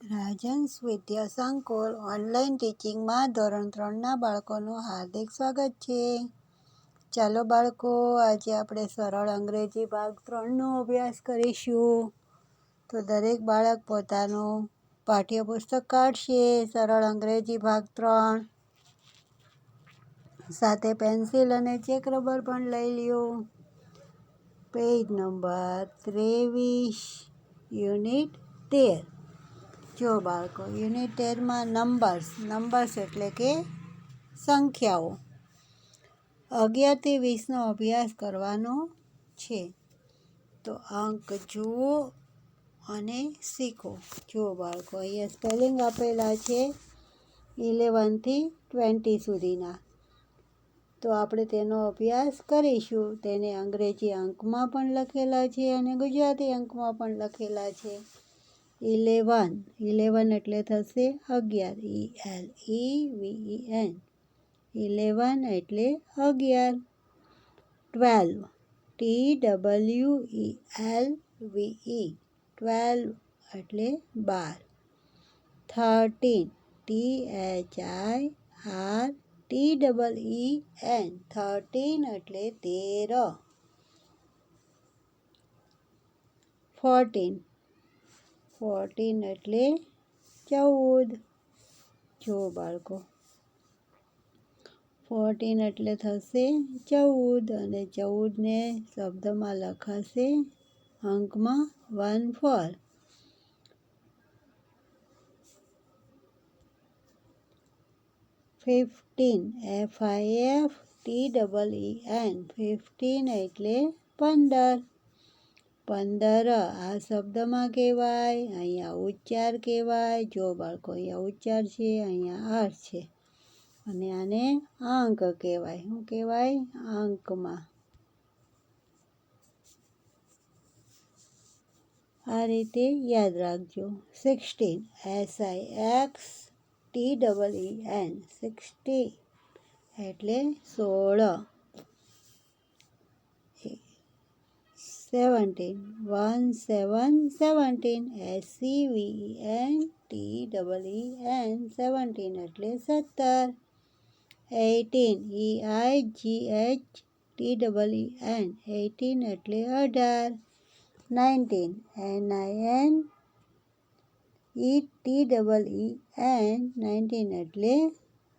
રાજહંસ વિદ્યા સંકુલ ઓનલાઈન ટીચિંગમાં ધોરણ 3ના બાળકોનું હાર્દિક સ્વાગત છે. ચાલો બાળકો, આજે આપણે સરળ અંગ્રેજી ભાગ 3નો અભ્યાસ કરીશું. તો દરેક બાળક પોતાનું પાઠ્યપુસ્તક કાઢશે. સરળ અંગ્રેજી ભાગ 3 સાથે પેન્સિલ અને ચેક રબર પણ લઈ લ્યો. Page number 23, unit 13. જો બાળકો, યુનિટ 13માં નંબર્સ એટલે કે સંખ્યાઓ 11 થી 20નો અભ્યાસ કરવાનો છે. તો અંક જુઓ અને શીખો. જો બાળકો, અહીંયા સ્પેલિંગ આપેલા છે 11 થી 20 સુધીના. તો આપણે તેનો અભ્યાસ કરીશું. તેને અંગ્રેજી અંકમાં પણ લખેલા છે અને ગુજરાતી અંકમાં પણ લખેલા છે. 11 એટલે થશે 11, ELEVEN. 11 એટલે 11. 12, TWELVE. 12 એટલે 12. 13, THIRTEEN. 13 એટલે 13. 14 એટલે 14. જો બાળકો, 14 એટલે થશે 14 અને 14ને શબ્દમાં લખાશે અંકમાં 14. 15, FIFTEEN. 15 એટલે 15. 15 આ શબ્દમાં કહેવાય, અહીંયા ઉચ્ચાર કહેવાય. જો બાળકો, અહીંયા ઉચ્ચાર છે, અહીંયા અર્થ છે અને આને અંક કહેવાય. શું કહેવાય? અંકમાં. આ રીતે યાદ રાખજો. 16, SIXTEEN. 16 એટલે 16. 17, 17. SEVENTEEN. 17 એટલે 17. 18, EIGHTEEN. 18 એટલે 18. 19, NINETEEN. 19 એટલે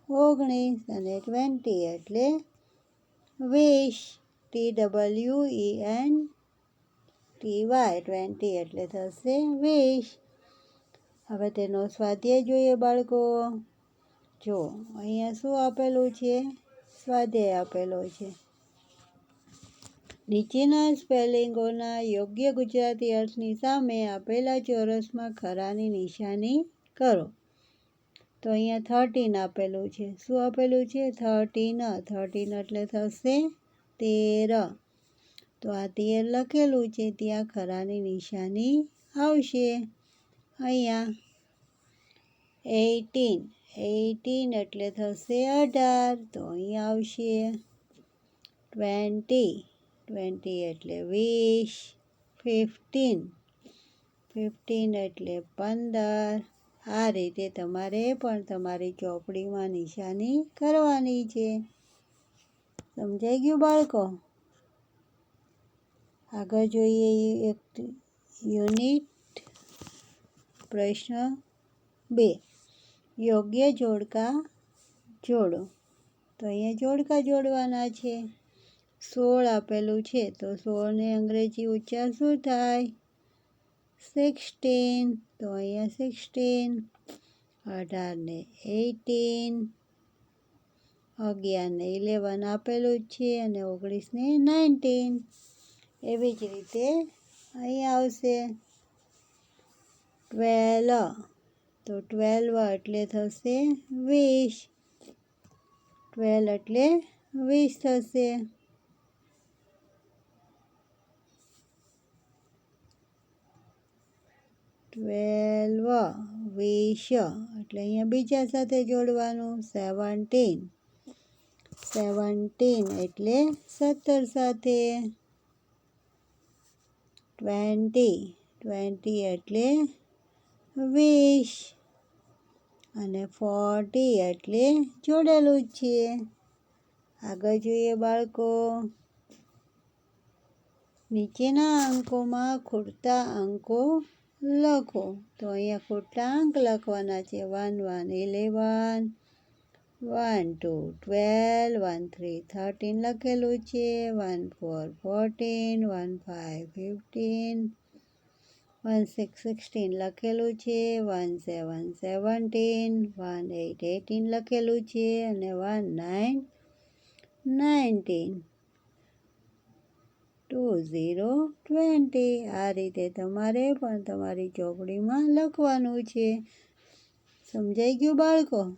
19 અને 20 એટલે 20. TWENTY 20 એટલે થશે 20. હવે તેનો સ્વાધ્યાય જોઈએ બાળકો. જો અહીંયા શું આપેલું છે? સ્વાધ્યાય આપેલો છે. નીચેના સ્પેલિંગોના યોગ્ય ગુજરાતી અર્થની સામે આપેલા ચોરસમાં ખરાની નિશાની કરો. તો અહીંયા 13 આપેલું છે. શું આપેલું છે? 13 એટલે થશે 13. તો આ 13 લખેલું છે, ત્યાં ખરાની નિશાની આવશે. અહીંયા 18 એટલે થશે 18. તો અહીંયા આવશે. 20 એટલે 20. 15 એટલે 15. આ રીતે તમારે પણ તમારી ચોપડીમાં નિશાની કરવાની છે. સમજાઈ ગયું બાળકો? આગળ જોઈએ એક યુનિટ પ્રશ્ન 2. યોગ્ય જોડકા જોડો. તો અહીંયા જોડકા જોડવાના છે. 16 આપેલું છે, તો 16ને અંગ્રેજી ઉચ્ચાર શું થાય? 16. તો અહીંયા 16. 18ને 18. 11ને 11 આપેલું જ છે અને 19ને 19. એવી જ રીતે અહીંયા આવશે 12. તો 12 એટલે થશે 20. 12 એટલે 20 થશે. 12, 20 એટલે અહીંયા બીજા સાથે જોડવાનું. 17 એટલે 17 સાથે. 20 એટલે 20 અને 40 એટલે જોડેલું જ છે. આગળ જોઈએ બાળકો. નીચેના અંકોમાં ખૂટતા અંકો લખો. તો અહીંયા ખૂટતા અંક લખવાના છે 1 1 11 1 2 12 1 3 13 લખેલું છે, 1 4 14 1 5 15 1 6 16 લખેલું છે, 1 7 17 1 8 18 લખેલું છે અને 1 9 19 2 0 20. આ રીતે તમારે પણ તમારી ચોપડીમાં લખવાનું છે. સમજાઈ ગયું બાળકો?